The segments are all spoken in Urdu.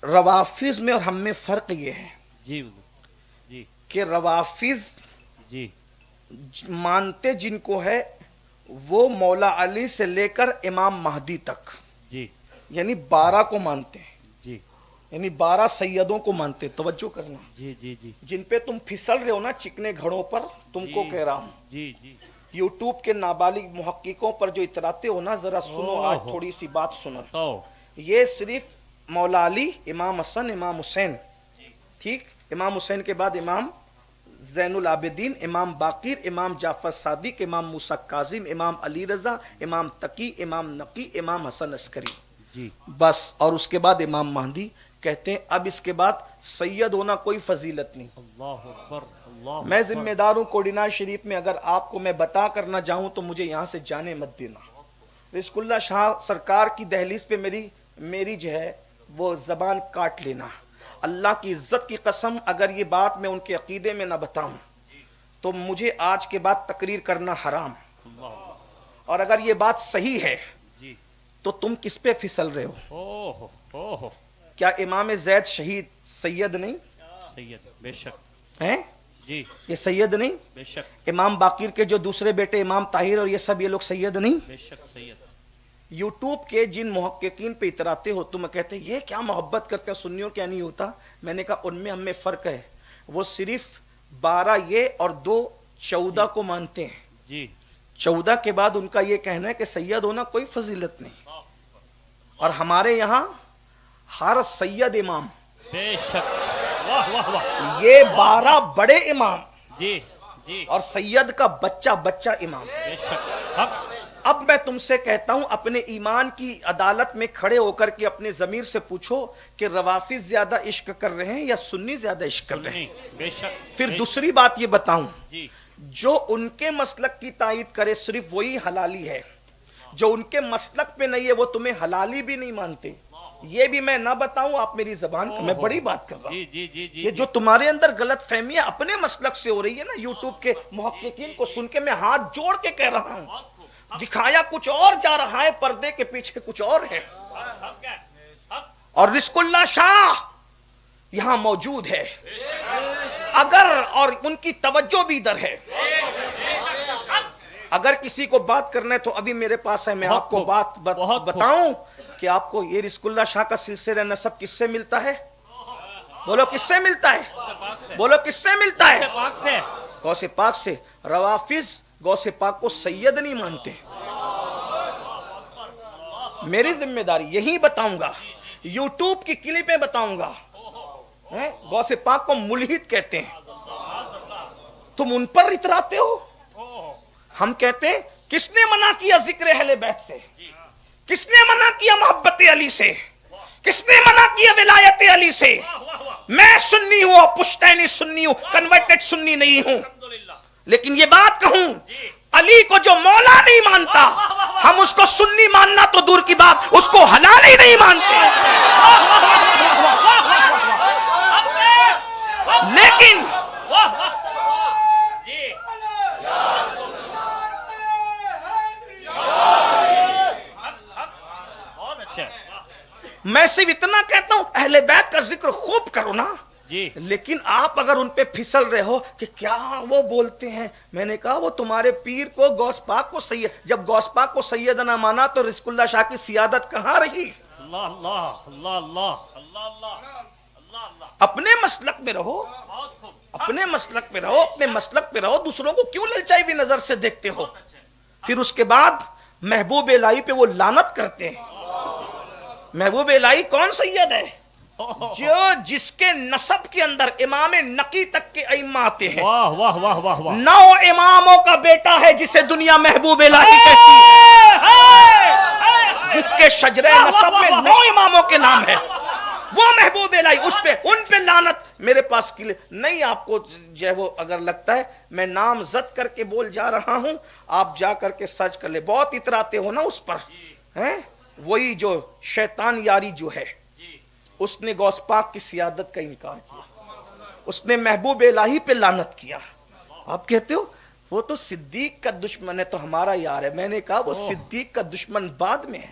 روافظ میں اور ہم میں فرق یہ ہے جی جی کہ روافظ جی مانتے جن کو ہے وہ مولا علی سے لے کر امام مہدی تک، جی یعنی 12 کو مانتے ہیں، جی یعنی 12 سیدوں کو مانتے. توجہ کرنا، جی جی جی جن پہ تم پھسل رہے ہو نا چکنے گھڑوں پر، تم کو کہہ رہا ہوں جی جی یوٹیوب کے نابالغ محققوں پر جو اتراتے ہو نا، ذرا سنو، آج تھوڑی سی بات سنو. یہ صرف مولا علی، امام حسن، امام حسین، ٹھیک، امام حسین کے بعد امام زین العابدین، امام باقر، امام جعفر صادق، امام موسیٰ کاظم، امام علی رضا، امام تقی، امام نقی، امام حسن عسکری، جی بس. اور اس کے بعد امام مہدی. کہتے ہیں اب اس کے بعد سید ہونا کوئی فضیلت نہیں. اللہ اکبر اللہ میں ذمہ دار ہوں کوڈینا شریف میں، اگر آپ کو میں بتا کر نہ جاؤں تو مجھے یہاں سے جانے مت دینا. رزق اللہ شاہ سرکار کی دہلیز پہ میری جو ہے وہ زبان کاٹ لینا. اللہ کی عزت کی قسم، اگر یہ بات میں ان کے عقیدے میں نہ بتاؤں تو مجھے آج کے بعد تقریر کرنا حرام. اور اگر یہ بات صحیح ہے جی تو تم کس پہ پھسل رہے ہو؟ اوہ اوہ کیا امام زید شہید سید نہیں سید بے شک ہیں؟ جی یہ سید نہیں؟ بے شک امام باقر کے جو دوسرے بیٹے امام طاہر اور یہ سب یہ لوگ سید نہیں؟ بے شک سید یوٹیوب کے جن محققین پہ اتراتے ہو تم کہتے ہیں یہ کیا محبت کرتے ہیں سنیوں، کیا نہیں ہوتا. میں نے کہا ان میں ہم میں فرق ہے. وہ صرف 12 یہ اور 2 14 کو مانتے ہیں. جی 14 کے بعد ان کا یہ کہنا ہے کہ سید ہونا کوئی فضیلت نہیں. اور ہمارے یہاں ہر سید امام، بے شک واہ واہ واہ یہ 12 بڑے امام جی جی اور سید کا بچہ بچہ امام. بے شک حق اب میں تم سے کہتا ہوں اپنے ایمان کی عدالت میں کھڑے ہو کر کے اپنے ضمیر سے پوچھو کہ روافظ زیادہ عشق کر رہے ہیں یا سنی زیادہ عشق کر رہے ہیں. بے شک پھر دوسری بات یہ بتاؤں، جی جو ان کے مسلک کی تائید کرے صرف وہی حلالی ہے، جو ان کے مسلک پہ نہیں ہے وہ تمہیں حلالی بھی نہیں مانتے. یہ بھی میں نہ بتاؤں، آپ میری زبان کا، میں بڑی بات کر رہا ہوں. جی جی جی جی یہ جو تمہارے اندر غلط فہمیاں اپنے مسلک سے ہو رہی ہے نا، یوٹیوب کے محققین کو سن کے میں ہاتھ جوڑ کے کہہ رہا ہوں، دکھایا کچھ اور جا رہا ہے، پردے کے پیچھے کچھ اور ہے. اور رزق اللہ شاہ یہاں موجود ہے اگر، اور ان کی توجہ بھی ادھر ہے. اگر کسی کو بات کرنا ہے تو ابھی میرے پاس ہے، میں آپ کو بات بتاؤں کہ آپ کو یہ رزق اللہ شاہ کا سلسلہ نسب کس سے ملتا ہے؟ بولو کس سے ملتا ہے؟ بولو کس سے ملتا ہے؟ غوث پاک سے. روافظ غوث پاک کو سید نہیں مانتے. میری ذمہ داری یہی بتاؤں گا، یوٹیوب کی کلپیں بتاؤں گا. غوث پاک کو ملحد کہتے ہیں، تم ان پر اتراتے ہو. ہم کہتے ہیں کس نے منع کیا ذکر اہل بیت سے؟ کس نے منع کیا محبت علی سے؟ کس نے منع کیا ولایت علی سے؟ میں سنی ہوں اور پشتینی سنی ہوں، کنورٹڈ سنی نہیں ہوں. لیکن یہ بات کہوں، علی کو جو مولا نہیں مانتا، ہم اس کو سنی ماننا تو دور کی بات، اس کو حلال ہی نہیں مانتے. لیکن میں صرف اتنا کہتا ہوں اہل بیت کا ذکر خوب کرو نا جی. لیکن آپ اگر ان پہ پھسل رہے ہو کہ کیا وہ بولتے ہیں، میں نے کہا وہ تمہارے پیر کو غوث پاک کو سید، جب غوث پاک کو سید نہ مانا تو رزق اللہ شاہ کی سیادت کہاں رہی؟ اللہ اللہ اللہ اللہ اللہ اللہ اللہ. اپنے مسلک میں رہو، اپنے مسلک پہ رہو، اپنے مسلک پہ رہو. دوسروں کو کیوں للچائی ہوئی نظر سے دیکھتے ہو؟ پھر اس کے بعد محبوب الہی پہ وہ لعنت کرتے ہیں. محبوب الہی کون سید ہے؟ جو جس کے نسب کے اندر امام نقی تک کے ائمہ آتے ہیں. واہ واہ واہ واہ واہ 9 اماموں کا بیٹا ہے جسے دنیا محبوب الہی کہتی ہے، جس کے شجرے نسب میں 9 اماموں کے نام ہے، وہ محبوب الہی. اس پہ ان پہ لعنت میرے پاس نہیں. آپ کو جو ہے وہ اگر لگتا ہے میں نام زد کر کے بول جا رہا ہوں، آپ جا کر کے سرچ کر لے. بہت اتراتے ہو نا اس پر، ہیں وہی جو شیطان یاری جو ہے، اس نے غوث پاک کی سیادت کا انکار کیا، اس نے محبوب الہی پہ لعنت کیا. آپ کہتے ہو وہ تو صدیق کا دشمن ہے تو ہمارا یار ہے. میں نے کہا وہ صدیق کا دشمن بعد میں ہے.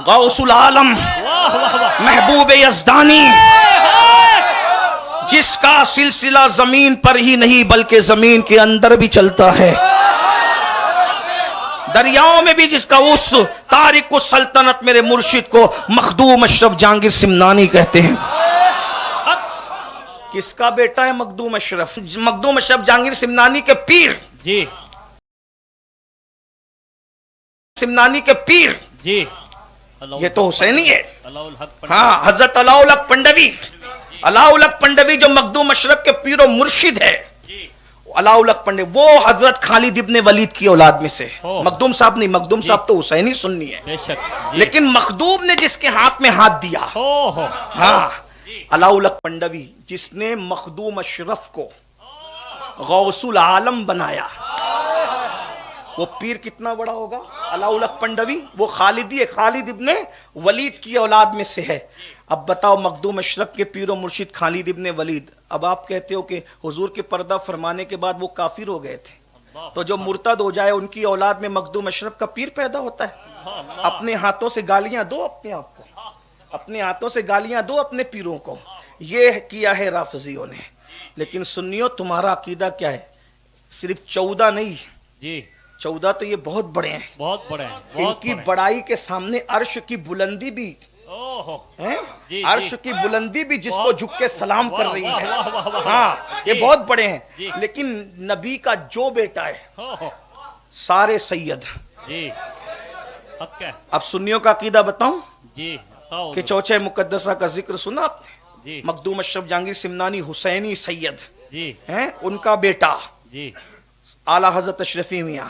غوث العالم واہ واہ واہ محبوب یزدانی، جس کا سلسلہ زمین پر ہی نہیں بلکہ زمین کے اندر بھی چلتا ہے، دریاؤں میں بھی، جس کا اس تارک السلطنت میرے مرشد کو مخدوم اشرف جہانگیر سمنانی کہتے ہیں۔ کس کا بیٹا ہے مخدوم اشرف؟ مخدوم اشرف جہانگیر سمنانی کے پیر، جی سمنانی کے پیر، جی یہ تو حسینی ہے۔ اللہ الحق ہاں، حضرت علاء الحق پنڈوی، علاء الحق پنڈوی جو مخدوم اشرف کے پیر و مرشد ہے، علاء الحق پنڈوی وہ حضرت خالد ابن ولید کی اولاد میں سے، مخدوم صاحب نہیں، مخدوم صاحب تو حسینی سنی ہے، بے شک لیکن مخدوم نے جس کے ہاتھ میں ہاتھ دیا، ہاں، علاء الحق پنڈوی جس نے مخدوم اشرف کو غوث العالم بنایا، وہ پیر کتنا بڑا ہوگا؟ علاء الحق پنڈوی وہ خالد ابن ولید کی اولاد میں سے ہے۔ اب بتاؤ، مخدوم اشرف کے پیر و مرشد خالد ابن ولید، اب آپ کہتے ہو کہ حضور کے پردہ فرمانے کے بعد وہ کافر ہو گئے تھے، تو جو مرتد ہو جائے ان کی اولاد میں مخدوم اشرف کا پیر پیدا ہوتا ہے؟ اپنے ہاتھوں سے گالیاں دو اپنے آپ کو، اپنے ہاتھوں سے گالیاں دو اپنے پیروں کو۔ یہ کیا ہے رافضیوں نے، لیکن سنیوں تمہارا عقیدہ کیا ہے؟ صرف 14 نہیں، جی 14 تو یہ بہت بڑے ہیں، بہت بڑے ہیں، ان بہت کی بڑے بڑائی کے سامنے عرش کی بلندی بھی ہے، جی، عرش کی بلندی بھی جس کو جھک کے سلام کر رہی ہے، واہ واہ واہ، ہاں یہ بہت بڑے ہیں، جی۔ لیکن نبی کا جو بیٹا ہے سارے سید۔ جی حق ہے، اب سنیوں کا عقیدہ بتاؤں جی بتاؤ کہ چوچے مقدسہ کا ذکر سنا آپ نے؟ جی مخدوم اشرف جہانگیر سمنانی حسینی سید جی ہیں، ان کا بیٹا جی اعلیٰ حضرت اشرفی میاں۔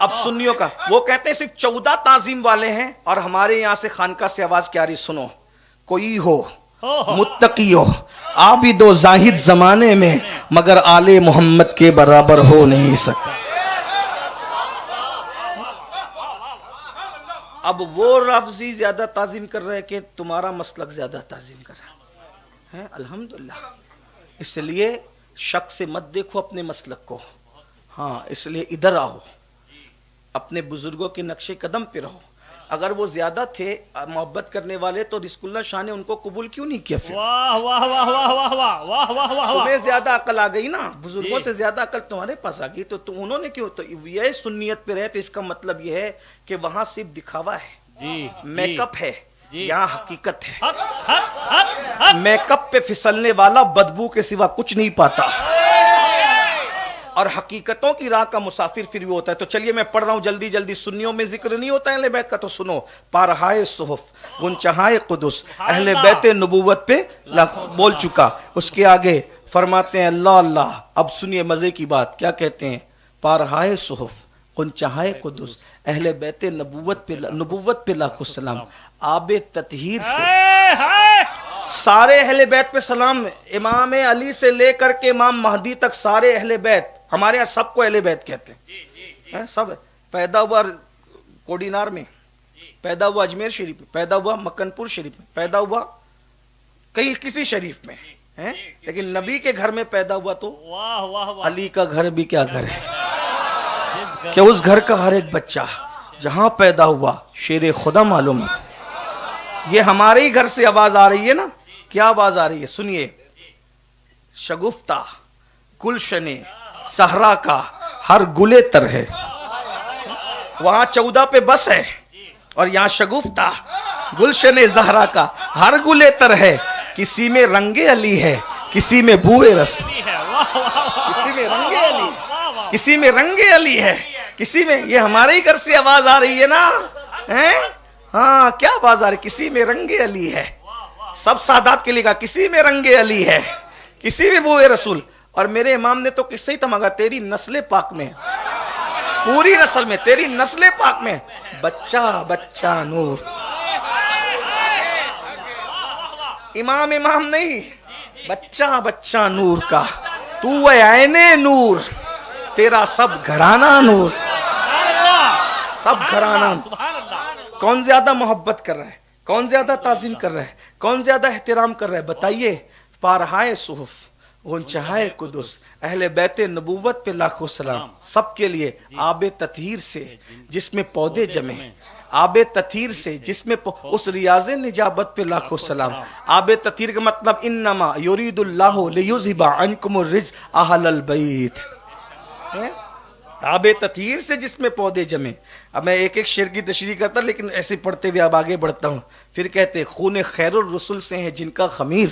اب سنیوں کا وہ کہتے ہیں صرف 14 تعظیم والے ہیں، اور ہمارے یہاں سے خانقاہ سے آواز کیا رہی سنو، کوئی ہو متقی ہو عابد و زاہد زمانے میں مگر آل محمد کے برابر ہو نہیں سکتا۔ اب وہ رافضی زیادہ تعظیم کر رہے کہ تمہارا مسلک زیادہ تعظیم کر رہا ہے؟ الحمدللہ۔ اس لیے شک سے مت دیکھو اپنے مسلک کو، ہاں اس لیے ادھر آؤ، اپنے بزرگوں کے نقش قدم پہ رہو۔ اگر وہ زیادہ تھے محبت کرنے والے تو رزق اللہ شاہ نے ان کو قبول کیوں نہیں کیا؟ پھر واہ واہ واہ واہ واہ واہ واہ واہ واہ تمہیں زیادہ عقل آ گئی نا، بزرگوں جی۔ سے زیادہ عقل تمہارے پاس آ گئی، تو انہوں نے کیوں؟ تو یہ سنیت پہ رہے، تو اس کا مطلب یہ ہے کہ وہاں صرف دکھاوا ہے، جی میک اپ ہے، جی۔ یہاں حقیقت ہے۔ حق حق حق حق میک اپ پہ پھسلنے والا بدبو کے سوا کچھ نہیں پاتا، اور حقیقتوں کی راہ کا مسافر پھر بھی ہوتا ہے۔ تو چلیے میں پڑھ رہا ہوں جلدی جلدی، سنیوں میں ذکر نہیں ہوتا ہے اہل بیت کا، تو سنو۔ پارہائے صحف گنچہائے قدس اہل بیت نبوت پہ بول چکا، اس کے آگے فرماتے ہیں اللہ اللہ۔ اب سنیے مزے کی بات، کیا کہتے ہیں؟ پارہائے صحف گنچہائے قدس اہل بیت نبوت پہ لاکھوں سلام، آب تطہیر سے سارے اہل بیت پہ سلام، امام علی سے لے کر کے امام مہدی تک سارے اہل بیت، ہمارے یہاں سب کو اہل بیت کہتے ہیں، سب پیدا ہوا کوڈینار میں، پیدا ہوا اجمیر شریف میں، پیدا ہوا مکن پور شریف میں، پیدا ہوا کہیں کسی شریف میں، لیکن نبی کے گھر میں پیدا ہوا تو واہ واہ واہ، علی کا گھر بھی کیا گھر ہے کہ اس گھر کا ہر ایک بچہ جہاں پیدا ہوا شیر خدا معلوم ہے۔ یہ ہمارے ہی گھر سے آواز آ رہی ہے نا، کیا آواز آ رہی ہے؟ سنیے، شگفتہ گلشن صحرا کا ہر گلے تر ہے، وہاں 14 پہ بس ہے، اور یہاں شگفتہ گلشن زہرا کا ہر گلے تر ہے، کسی میں رنگ علی ہے کسی میں بوئے رس، کسی میں رنگ علی، کسی میں رنگ علی ہے، کسی میں، یہ ہمارے ہی گھر سے آواز آ رہی ہے نا، ہاں کیا آواز آ رہی؟ کسی میں رنگ علی ہے، سب سادات کے لیے کہا کسی میں رنگ علی ہے کسی میں بوئے رسول، اور میرے امام نے تو قصہ ہی تمہا، تیری نسل پاک میں، پوری نسل میں، تیری نسل پاک میں بچہ بچہ نور، امام نہیں، بچہ بچہ نور کا، تو ہے عین نور، تیرا سب گھرانہ نور، سب گھرانہ۔ کون زیادہ محبت کر رہا ہے؟ کون زیادہ تعظیم کر رہا ہے؟ کون زیادہ احترام کر رہا ہے؟ بتائیے۔ پارہائے صحف گنچہائے قدس اہل بیت نبوت پہ لاکھوں سلام، سب کے لیے آب تطہیر سے جس میں پودے جمے، آب تطہیر سے جس میں اس ریاض نجابت پہ لاکھوں سلام. آب تطہیر کا مطلب انما یرید اللہ لیذھب عنکم الرجس اہل البیت. آب تطہیر سے جس میں پودے جمے. اب میں ایک ایک شعر کی تشریح کرتا لیکن ایسے پڑھتے ہوئے اب آگے بڑھتا ہوں. پھر کہتے خون خیر الرسل سے ہے جن کا خمیر.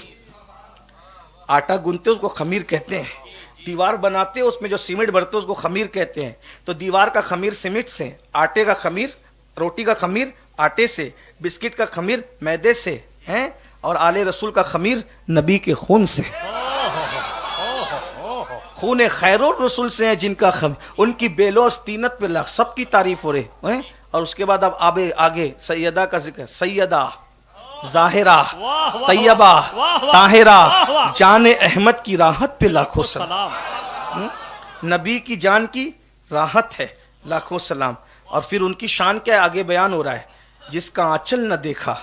آٹا گنتے اس کو خمیر کہتے ہیں. دیوار بناتے اس میں جو سیمنٹ بھرتے اس کو خمیر کہتے ہیں. تو دیوار کا خمیر سیمنٹ سے, آٹے کا خمیر, روٹی کا خمیر آٹے سے, بسکٹ کا خمیر میدے سے ہیں, اور آل رسول کا خمیر نبی کے خون سے. خون خیر الرسول سے ہیں جن کا ان کی بیلوس طینت پہ لاکھ. سب کی تعریف ہو رہے ہیں. اور اس کے بعد اب آگے سیدہ کا ذکر. سیدہ ظاہرہ طیبہ طاہرہ جان احمد کی راحت پہ لاکھوں سلام. نبی کی جان کی راحت ہے, لاکھوں سلام. اور پھر ان کی شان کیا ہے آگے بیان ہو رہا ہے. جس کا آنچل نہ دیکھا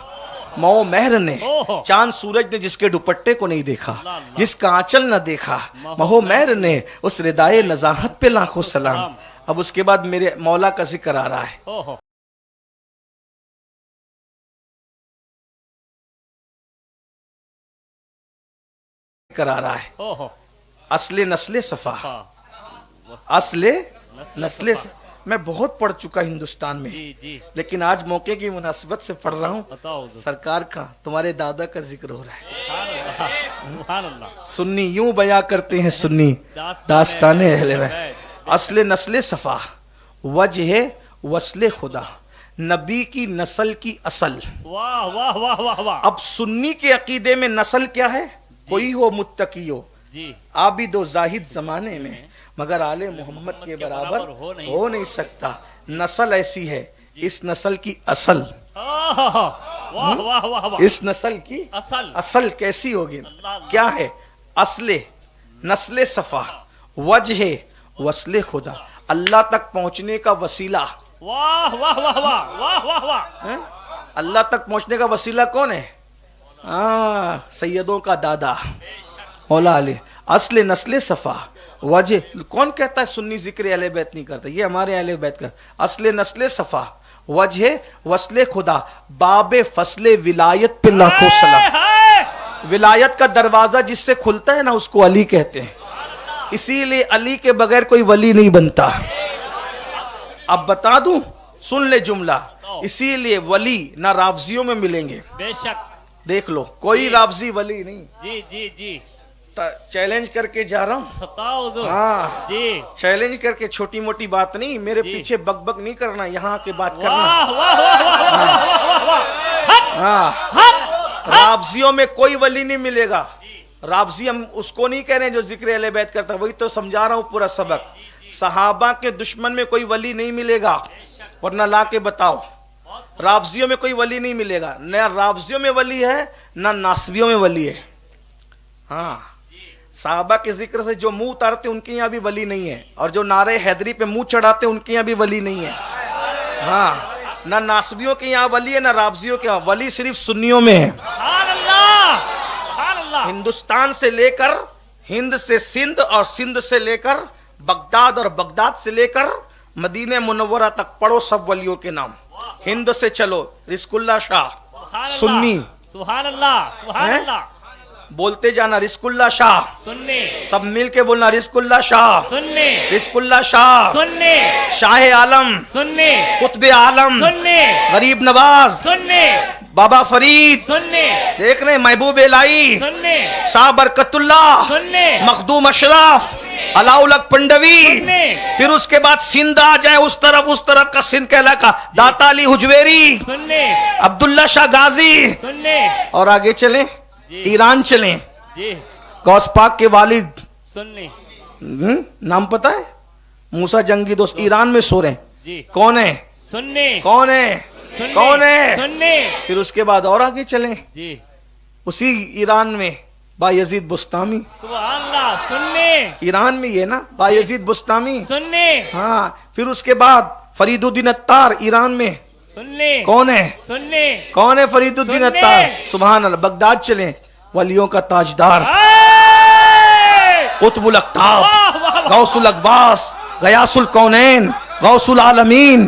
مو مہر نے, چاند سورج نے جس کے دوپٹے کو نہیں دیکھا. جس کا آنچل نہ دیکھا مہو مہر نے, اس ردائے نزاہت پہ لاکھوں سلام. اب اس کے بعد میرے مولا کا ذکر آ رہا ہے. کرا رہا ہے اصل نسل صفا. اصل نسل میں بہت پڑھ چکا ہندوستان میں, لیکن آج موقع کی مناسبت سے پڑھ رہا ہوں. سرکار کا تمہارے دادا کا ذکر ہو رہا ہے. سنی یوں بیاں کرتے ہیں سنی داستان اہل بیت. اصل نسل صفا وجہ وصل خدا, نبی کی نسل کی اصل. اب سنی کے عقیدے میں نسل کیا ہے؟ کوئی ہو متقی ہو, عابد و زاہد زمانے میں, مگر آل محمد کے برابر ہو نہیں سکتا. نسل ایسی ہے, اس نسل کی اصل, اس نسل کی اصل کیسی ہوگی؟ کیا ہے؟ اصل نسل صفا وجہ وصل خدا, اللہ تک پہنچنے کا وسیلہ. اللہ تک پہنچنے کا وسیلہ کون ہے؟ سیدوں کا دادا مولا علی. اصل نسل صفا وجہ. کون کہتا ہے سنی ذکر اہل بیت نہیں کرتا؟ یہ ہمارے اہل بیت کا. اصل نسل صفا وجہ وصل خدا, باب فصل ولایت پہ لاکھوں سلام. ولایت کا دروازہ جس سے کھلتا ہے نا اس کو علی کہتے ہیں. اسی لیے علی کے بغیر کوئی ولی نہیں بنتا. اب بتا دوں, سن لے جملہ. اسی لیے ولی نہ رافضیوں میں ملیں گے. بے شک دیکھ لو, کوئی رافضی ولی نہیں. جی جی جی چیلنج کر کے جا رہا ہوں. ہاں جی چیلنج کر کے, چھوٹی موٹی بات نہیں. میرے پیچھے بک بک نہیں کرنا, یہاں کے بات کرنا. ہاں رافضیوں میں کوئی ولی نہیں ملے گا. رافضی ہم اس کو نہیں کہہ رہے جو ذکر اہل بیت کرتا, وہی تو سمجھا رہا ہوں پورا سبق. صحابہ کے دشمن میں کوئی ولی نہیں ملے گا, ورنہ لا کے بتاؤ. رافضیوں میں کوئی ولی نہیں ملے گا. نہ رافضیوں میں ولی ہے نہ ناصبیوں میں ولی ہے. ہاں صحابہ کے ذکر سے جو منہ اتارتے ان کے یہاں بھی ولی نہیں ہے, اور جو نعرہ حیدری پہ منہ چڑھاتے ان کے یہاں بھی ولی نہیں ہے. ہاں نہ ناصبیوں کے یہاں ولی ہے نہ رافضیوں کے یہاں. ولی صرف سنیوں میں ہے. ہندوستان سے لے کر ہند سے سندھ, اور سندھ سے لے کر بغداد, اور بغداد سے لے کر مدینہ منورہ تک پڑھو سب ولیوں کے نام. ہند سے چلو رزق اللہ شاہ سنی, سبحان اللہ سبحان اللہ, بولتے جانا رزق اللہ شاہ سنی, سب مل کے بولنا رزق اللہ شاہ سنی, رزق اللہ شاہ سنی, شاہ عالم سنی, قطب عالم سنی, غریب نواز سنی, بابا فرید, سنی, دیکھ رہے محبوب الہی, سنی, شاہ برکت اللہ, سنی, مخدوم اشراف, علاؤلک پنڈوی. پھر اس کے بعد سندھ آ جائے, اس طرف کا سندھ کا علاقہ, داتا علی حجویری, سنی, عبداللہ شاہ غازی, سنی, اور آگے چلیں ایران چلیں. جی غوث پاک کے والد سنی, نام پتا ہے؟ موسیٰ جنگی دوست, ایران میں سو رہے ہیں. جی کون ہے؟ سنی, کون ہے؟ سنی, کون ہے؟ سنی, پھر اس کے بعد اور آگے چلیں, جی اسی ایران میں بایزید بستامی. سبحان اللہ, سنی, ایران میں یہ نا بایزید بستامی. سنی, ہاں پھر اس کے بعد فرید الدین اتار ایران میں. سنی, کون ہے؟ سنی, کون ہے فرید الدین سنی. اتار؟ سبحان اللہ. بغداد چلیں, ولیوں کا تاجدار, قطب الاقطاب, غوث الاقواس, غیاث الکونین, غوث العالمین,